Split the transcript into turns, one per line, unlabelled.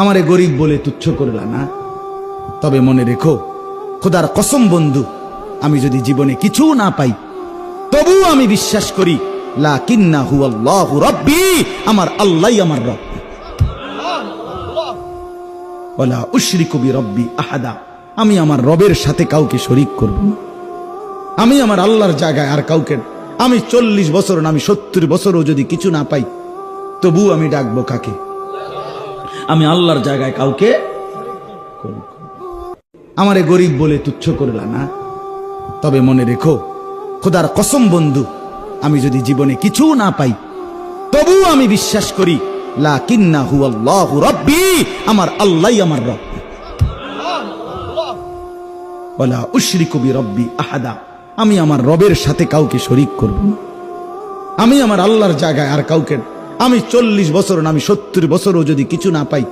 আমারে গরিব বলে তুচ্ছ করলা না, তবে মনে রেখো খোদার কসম বন্ধু, আমি যদি জীবনে কিছু না পাই তবু আমি বিশ্বাস করি লাকিন্নাহু আল্লাহু রাব্বি, আমার আল্লাহই আমার রব। ওয়ালা উশরিকু বিরাব্বি আহাদা, আমি আমার রবের সাথে কাউকে শরীক করব না। আমি আমার আল্লাহর জায়গায় আর কাউকে, আমি 40 বছর না আমি 70 বছরও যদি কিছু না পাই তবু আমি ডাকবো কাকে? আমি আল্লাহর জায়গায় কাউকে। আমারে গরিব বলে তুচ্ছ করলা না, তবে মনে রেখো খোদার কসম বন্ধু, আমি যদি জীবনে কিছু না পাই তবু আমি বিশ্বাস করি লাকিন্নাহু আল্লাহু রাব্বি, আমার আল্লাহই আমার রব। ওয়ালা উশরিকু বিরাব্বি আহাদা, আমি আমার রবের সাথে কাউকে শরীক করব না। আমি আমার আল্লাহর জায়গায় আর কাউকে, আমি 40 বছর না আমি 70 বছরও যদি কিছু না পাই